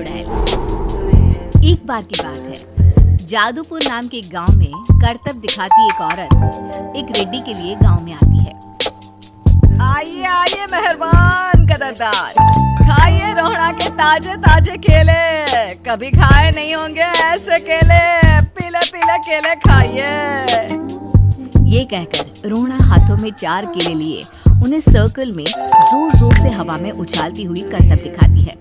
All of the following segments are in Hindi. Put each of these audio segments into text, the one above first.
चुड़ैल। एक बार की बात है, जादूपुर नाम के एक गांव में करतब दिखाती एक औरत एक रेड्डी के लिए गांव में आती है। आइए आइए मेहरबान कदरदान, खाइए रोहड़ा के ताजे ताजे केले, कभी खाए नहीं होंगे ऐसे केले, पीले पीले केले खाइए। ये कहकर रोहड़ा हाथों में 4 केले लिए उन्हें सर्कल में जोर जोर से हवा में उछालती हुई करतब दिखाती है,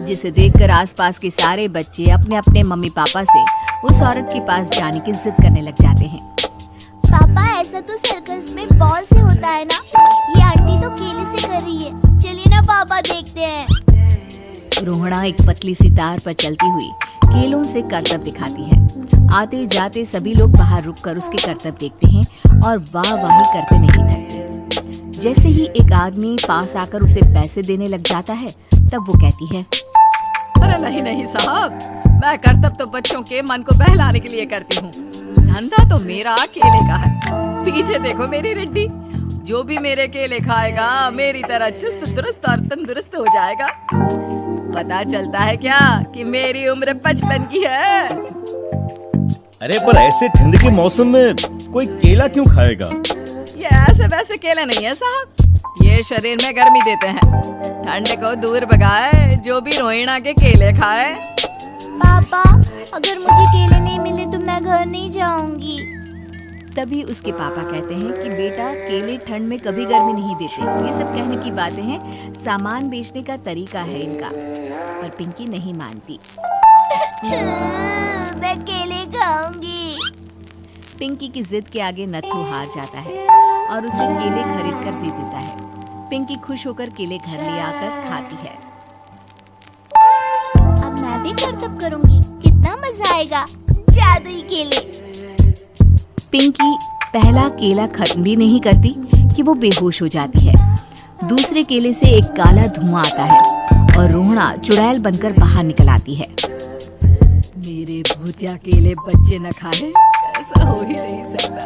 जिसे देखकर आसपास के सारे बच्चे अपने अपने मम्मी पापा से उस औरत के पास जाने की जिद करने लग जाते हैं। पापा ऐसा तो सर्कस में बॉल से होता है ना, ये आंटी तो केले से कर रही है, चलिए ना पापा देखते हैं। रोहड़ा एक पतली सी तार पर चलती हुई केलों से करतब दिखाती है। आते जाते सभी लोग बाहर रुककर उसके करतब देखते हैं और वाह वाही करते नहीं थकते। जैसे ही एक आदमी पास आकर उसे पैसे देने लग जाता है, तब वो कहती है, अरे नहीं नहीं साहब, मैं करतब तो बच्चों के मन को बहलाने के लिए करती हूँ, धंधा तो मेरा केले का है। पीछे देखो मेरी रेड्डी, जो भी मेरे केले खाएगा मेरी तरह चुस्त दुरुस्त और तंदुरुस्त हो जाएगा। पता चलता है क्या कि मेरी उम्र 55 की है। अरे पर ऐसे ठंड के मौसम में कोई केला क्यों खाएगा? ये ऐसे वैसे केले नहीं है साहब, ये शरीर में गर्मी देते हैं, ठंड को दूर भगाए, जो भी रोहिणा के केले खाए। पापा अगर मुझे केले नहीं मिले तो मैं घर नहीं जाऊंगी। तभी उसके पापा कहते हैं कि बेटा, केले ठंड में कभी गर्मी नहीं देते। ये सब कहने की बातें हैं, सामान बेचने का तरीका है इनका। पर पिंकी नहीं मानती। मैं केले खाऊंगी। पिंकी की जिद के आगे नत्थू हार जाता है और उसे केले खरीद कर दे देता है। पिंकी खुश होकर केले घर ले आकर खाती है। अब मैं भी करतब करूंगी, कितना मजा आएगा, जादुई केले। पिंकी पहला केला खत्म भी नहीं करती कि वो बेहोश हो जाती है। दूसरे केले से एक काला धुआं आता है और रोहड़ा चुड़ैल बनकर बाहर निकल आती है। मेरे भूतिया केले बच्चे न खाए, ऐसा हो ही नहीं सकता।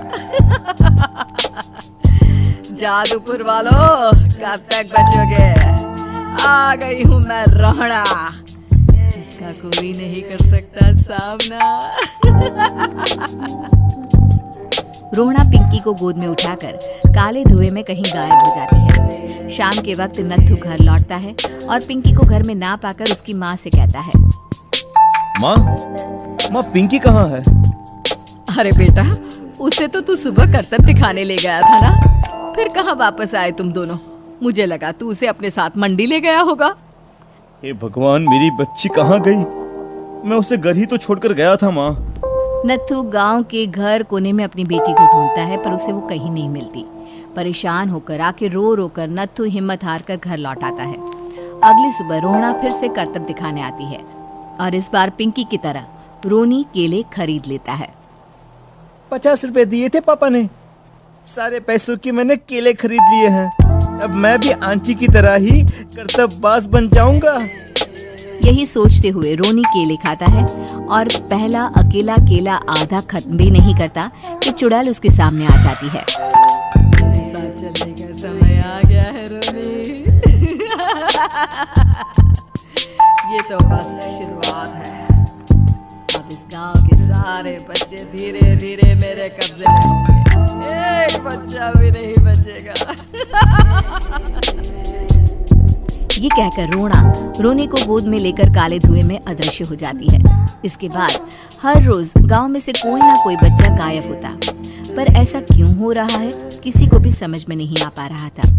जादूपुर वालों, कब तक बचोगे? आ गई हूँ मैं रोहड़ा, जिसका कोई नहीं कर सकता सामना। रोहड़ा पिंकी को गोद में उठाकर काले धुएं में कहीं गायब हो जाती है। शाम के वक्त नत्थू घर लौटता है और पिंकी को घर में ना पाकर उसकी माँ से कहता है, माँ पिंकी कहाँ है? अरे बेटा, उसे तो तू सुबह करतब दिखाने ले गया था ना, फिर कहाँ वापस आए तुम दोनों? मुझे लगा तू उसे अपने साथ मंडी ले गया होगा। हे भगवान, मेरी बच्ची कहाँ गई? मैं उसे घर ही तो छोड़कर गया था माँ। नत्थू गांव के घर कोने में अपनी बेटी को ढूंढता है, पर उसे वो कहीं नहीं मिलती। परेशान होकर आके रो रो कर नत्थू हिम्मत हार कर घर लौट आता है। अगली सुबह रोहड़ा फिर से करतब दिखाने आती है और इस बार पिंकी की तरह रोनी केले खरीद लेता है। 50 रुपए दिए थे पापा ने, सारे पैसों की मैंने केले खरीद लिए हैं। अब मैं भी आंटी की तरह ही करतबबाज बन जाऊंगा। यही सोचते हुए रोनी केले खाता है और पहला अकेला केला आधा खत्म भी नहीं करता कि चुड़ैल उसके सामने आ जाती है। साथ चलने का समय आ गया है रोनी। ये तो बस शुरुआत है, अब इस गांव के सारे बच्चे धीरे धीरे मेरे कब्जे में होंगे, एक बच्चा भी नहीं बचेगा। ये कहकर रोनी को गोद में लेकर काले धुएं में अदृश्य हो जाती है। इसके बाद हर रोज गांव में से कोई ना कोई बच्चा गायब होता, पर ऐसा क्यों हो रहा है किसी को भी समझ में नहीं आ पा रहा था।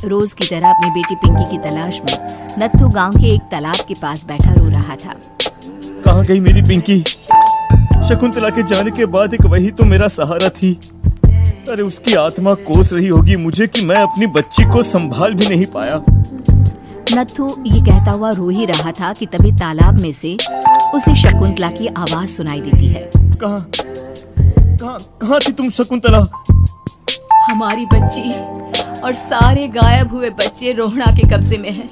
रोज की तरह अपनी बेटी पिंकी की तलाश में नत्थू गांव के एक तालाब के पास बैठा रो रहा था। कहाँ गई मेरी पिंकी? शकुंतला के जाने के बाद एक वही तो मेरा सहारा थी। अरे उसकी आत्मा कोस रही होगी मुझे कि मैं अपनी बच्ची को संभाल भी नहीं पाया। नत्थू ये कहता हुआ रो ही रहा था कि तभी तालाब में से उसे शकुंतला की आवाज सुनाई देती है। कहाँ थी तुम शकुंतला? हमारी बच्ची और सारे गायब हुए बच्चे रोहड़ा के कब्जे में हैं।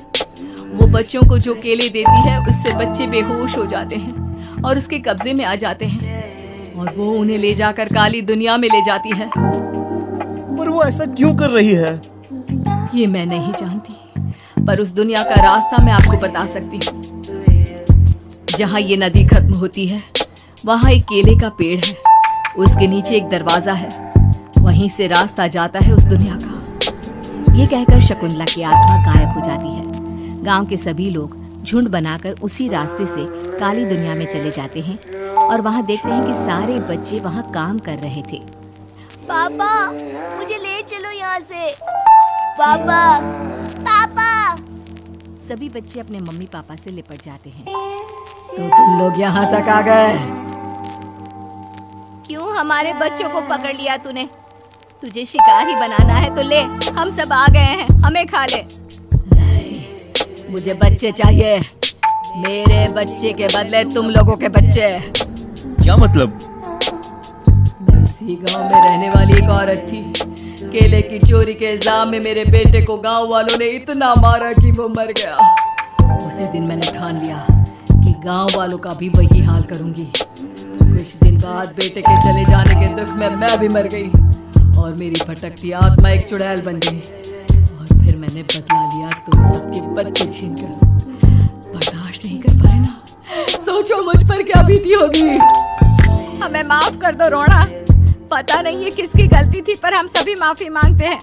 वो बच्चों को जो केले देती है उससे बच्चे बेहोश हो जाते हैं और उसके कब्जे में आ जाते हैं और वो उन्हें ले जाकर काली दुनिया में ले जाती है। पर वो ऐसा क्यों कर रही है? ये मैं नहीं जानती, पर उस दुनिया का रास्ता मैं आपको बता सकती हूँ। जहाँ ये नदी खत्म होती है वहाँ एक केले का पेड़ है, उसके नीचे एक दरवाजा है, वहीं से रास्ता जाता है उस दुनिया का। ये कहकर शकुंतला की आत्मा गायब हो जाती है। गांव के सभी लोग झुंड बनाकर उसी रास्ते से काली दुनिया में चले जाते हैं और वहां देखते हैं कि सारे बच्चे वहां काम कर रहे थे। पापा मुझे ले चलो यहाँ से। पापा पापा। सभी बच्चे अपने मम्मी पापा से लिपट जाते हैं। तो तुम लोग यहाँ तक आ गए? क्यों हमारे बच्चों को पकड़ लिया तूने? तुझे शिकारी बनाना है तो ले, हम सब आ गए हैं, हमें खा ले। नहीं, मुझे बच्चे चाहिए, मेरे बच्चे के बदले तुम लोगों के बच्चे। क्या मतलब? मैं इसी गांव में रहने वाली एक औरत थी। केले की चोरी के इल्जाम में मेरे बेटे को गांव वालों ने इतना मारा कि वो मर गया। उसी दिन मैंने ठान लिया कि गांव वालों का भी वही हाल करूंगी। कुछ दिन बाद बेटे के चले जाने के दुख में मैं भी मर गई और मेरी भटकती आत्मा एक चुड़ैल बन गई। और फिर मैंने बदला लिया तुम सबके बच्चे छीनकर। बर्दाश्त नहीं कर पाए ना, सोचो मुझ पर क्या बीती होगी। हमें माफ कर दो रोना, पता नहीं ये किसकी गलती थी पर हम सभी माफी मांगते हैं।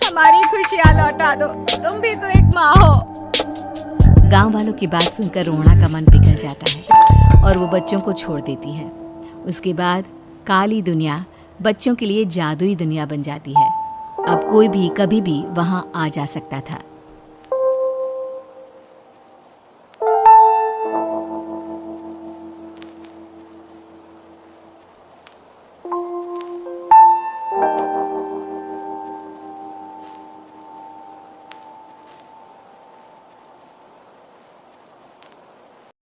हमारी खुशियाँ लौटा दो, तुम भी तो एक माँ हो। गांव वालों की बात सुनकर रोना का मन पिघल जाता है और वो बच्चों को छोड़ देती है। उसके बाद काली दुनिया बच्चों के लिए जादुई दुनिया बन जाती है। अब कोई भी कभी भी वहां आ जा सकता था।